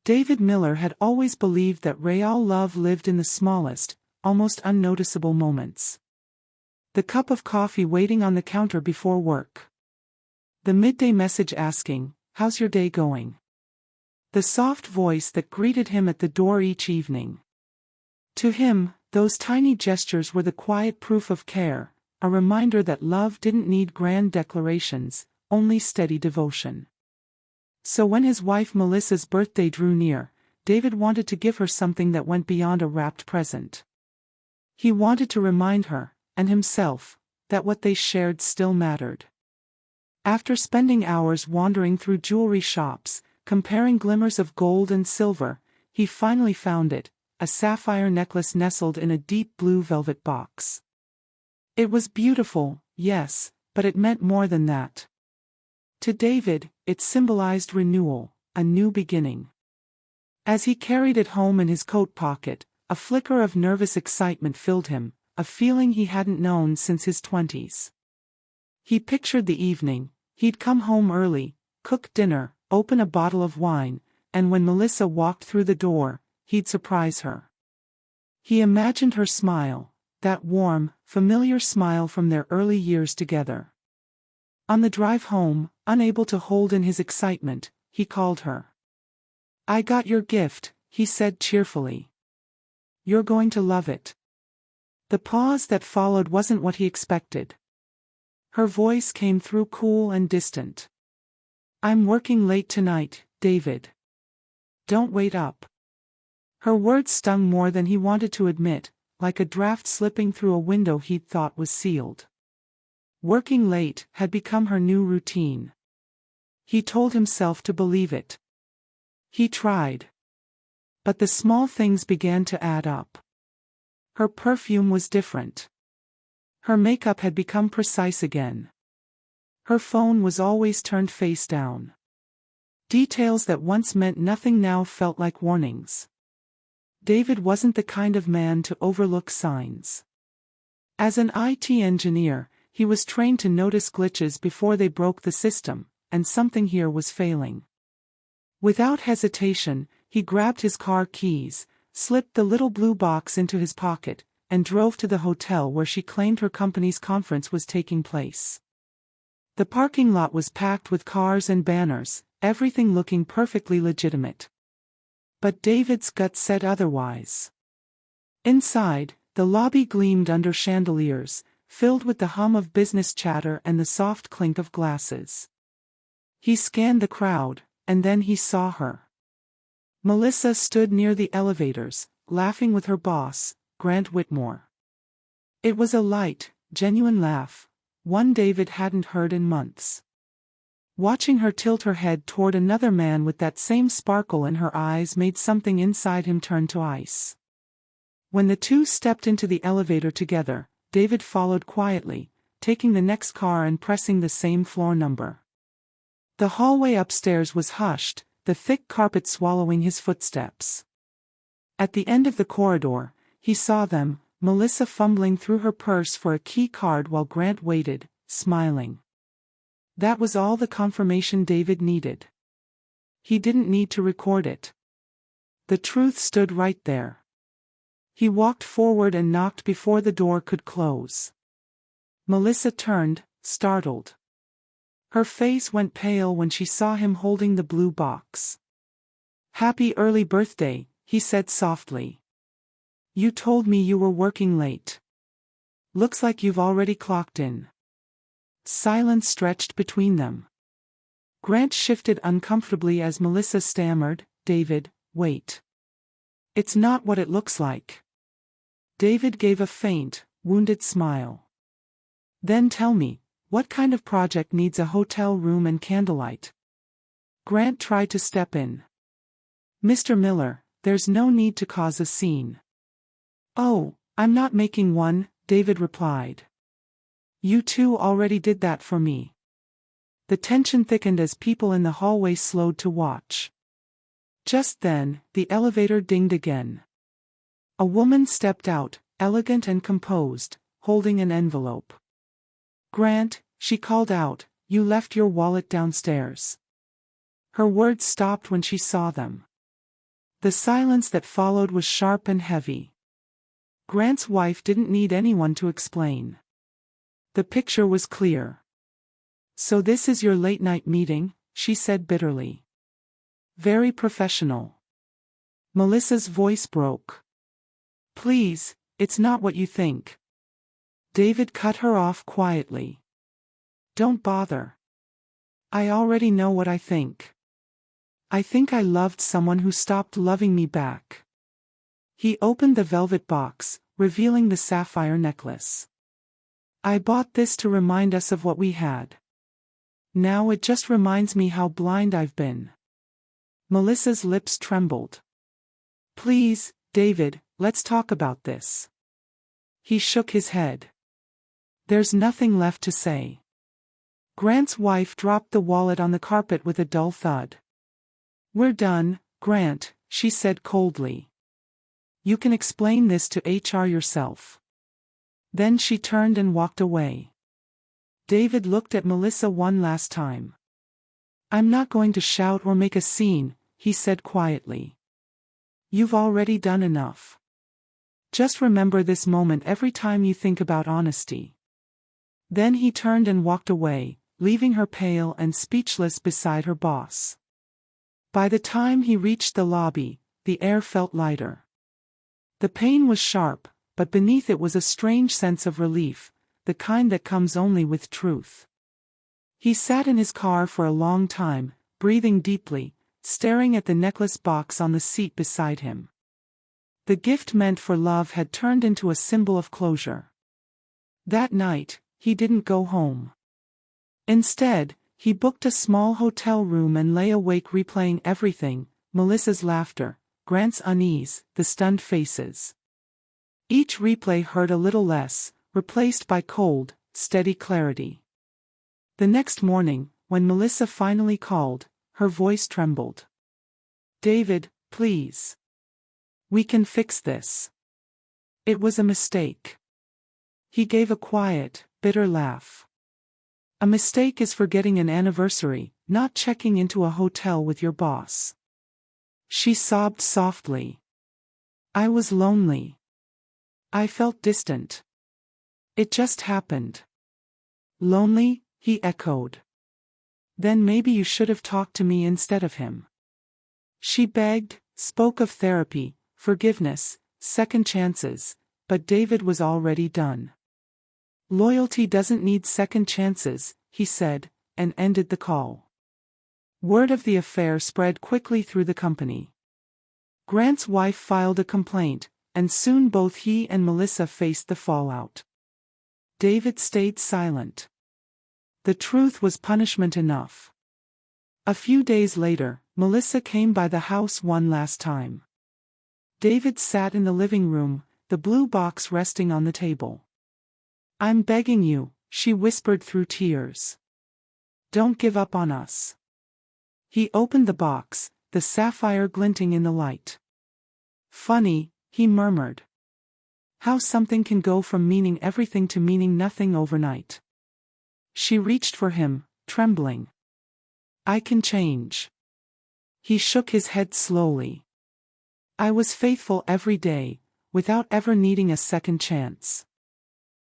David Miller had always believed that real love lived in the smallest, almost unnoticeable moments. The cup of coffee waiting on the counter before work. The midday message asking, "How's your day going?" The soft voice that greeted him at the door each evening. To him, those tiny gestures were the quiet proof of care, a reminder that love didn't need grand declarations, only steady devotion. So when his wife Melissa's birthday drew near, David wanted to give her something that went beyond a wrapped present. He wanted to remind her, and himself, that what they shared still mattered. After spending hours wandering through jewelry shops, comparing glimmers of gold and silver, he finally found it, a sapphire necklace nestled in a deep blue velvet box. It was beautiful, yes, but it meant more than that. To David, it symbolized renewal, a new beginning. As he carried it home in his coat pocket, a flicker of nervous excitement filled him, a feeling he hadn't known since his 20s. He pictured the evening. He'd come home early, cook dinner, open a bottle of wine, and when Melissa walked through the door, he'd surprise her. He imagined her smile, that warm, familiar smile from their early years together. On the drive home, unable to hold in his excitement, he called her. "I got your gift," he said cheerfully. "You're going to love it." The pause that followed wasn't what he expected. Her voice came through cool and distant. "I'm working late tonight, David. Don't wait up." Her words stung more than he wanted to admit, like a draft slipping through a window he'd thought was sealed. Working late had become her new routine. He told himself to believe it. He tried. But the small things began to add up. Her perfume was different. Her makeup had become precise again. Her phone was always turned face down. Details that once meant nothing now felt like warnings. David wasn't the kind of man to overlook signs. As an IT engineer, he was trained to notice glitches before they broke the system, and something here was failing. Without hesitation, he grabbed his car keys, slipped the little blue box into his pocket, and drove to the hotel where she claimed her company's conference was taking place. The parking lot was packed with cars and banners, everything looking perfectly legitimate. But David's gut said otherwise. Inside, the lobby gleamed under chandeliers, filled with the hum of business chatter and the soft clink of glasses. He scanned the crowd, and then he saw her. Melissa stood near the elevators, laughing with her boss, Grant Whitmore. It was a light, genuine laugh, one David hadn't heard in months. Watching her tilt her head toward another man with that same sparkle in her eyes made something inside him turn to ice. When the two stepped into the elevator together, David followed quietly, taking the next car and pressing the same floor number. The hallway upstairs was hushed, the thick carpet swallowing his footsteps. At the end of the corridor, he saw them, Melissa fumbling through her purse for a key card while Grant waited, smiling. That was all the confirmation David needed. He didn't need to record it. The truth stood right there. He walked forward and knocked before the door could close. Melissa turned, startled. Her face went pale when she saw him holding the blue box. "Happy early birthday," he said softly. "You told me you were working late. Looks like you've already clocked in." Silence stretched between them. Grant shifted uncomfortably as Melissa stammered, "David, wait. It's not what it looks like." David gave a faint, wounded smile. "Then tell me, what kind of project needs a hotel room and candlelight?" Grant tried to step in. "Mr. Miller, there's no need to cause a scene." "Oh, I'm not making one," David replied. "You two already did that for me." The tension thickened as people in the hallway slowed to watch. Just then, the elevator dinged again. A woman stepped out, elegant and composed, holding an envelope. "Grant," she called out, "you left your wallet downstairs." Her words stopped when she saw them. The silence that followed was sharp and heavy. Grant's wife didn't need anyone to explain. The picture was clear. "So this is your late-night meeting," she said bitterly. "Very professional." Melissa's voice broke. "Please, it's not what you think." David cut her off quietly. "Don't bother. I already know what I think. I think I loved someone who stopped loving me back." He opened the velvet box, revealing the sapphire necklace. "I bought this to remind us of what we had. Now it just reminds me how blind I've been." Melissa's lips trembled. "Please, David, let's talk about this." He shook his head. "There's nothing left to say." Grant's wife dropped the wallet on the carpet with a dull thud. "We're done, Grant," she said coldly. "You can explain this to HR yourself." Then she turned and walked away. David looked at Melissa one last time. "I'm not going to shout or make a scene," he said quietly. "You've already done enough. Just remember this moment every time you think about honesty." Then he turned and walked away, leaving her pale and speechless beside her boss. By the time he reached the lobby, the air felt lighter. The pain was sharp, but beneath it was a strange sense of relief, the kind that comes only with truth. He sat in his car for a long time, breathing deeply, staring at the necklace box on the seat beside him. The gift meant for love had turned into a symbol of closure. That night, he didn't go home. Instead, he booked a small hotel room and lay awake replaying everything: Melissa's laughter, Grant's unease, the stunned faces. Each replay hurt a little less, replaced by cold, steady clarity. The next morning, when Melissa finally called, her voice trembled. "David, please. We can fix this. It was a mistake." He gave a quiet, bitter laugh. "A mistake is forgetting an anniversary, not checking into a hotel with your boss." She sobbed softly. "I was lonely. I felt distant. It just happened." "Lonely?" he echoed. "Then maybe you should have talked to me instead of him." She begged, spoke of therapy, forgiveness, second chances, but David was already done. "Loyalty doesn't need second chances," he said, and ended the call. Word of the affair spread quickly through the company. Grant's wife filed a complaint, and soon both he and Melissa faced the fallout. David stayed silent. The truth was punishment enough. A few days later, Melissa came by the house one last time. David sat in the living room, the blue box resting on the table. "I'm begging you," she whispered through tears. "Don't give up on us." He opened the box, the sapphire glinting in the light. "Funny," he murmured. "How something can go from meaning everything to meaning nothing overnight." She reached for him, trembling. "I can change." He shook his head slowly. "I was faithful every day, without ever needing a second chance."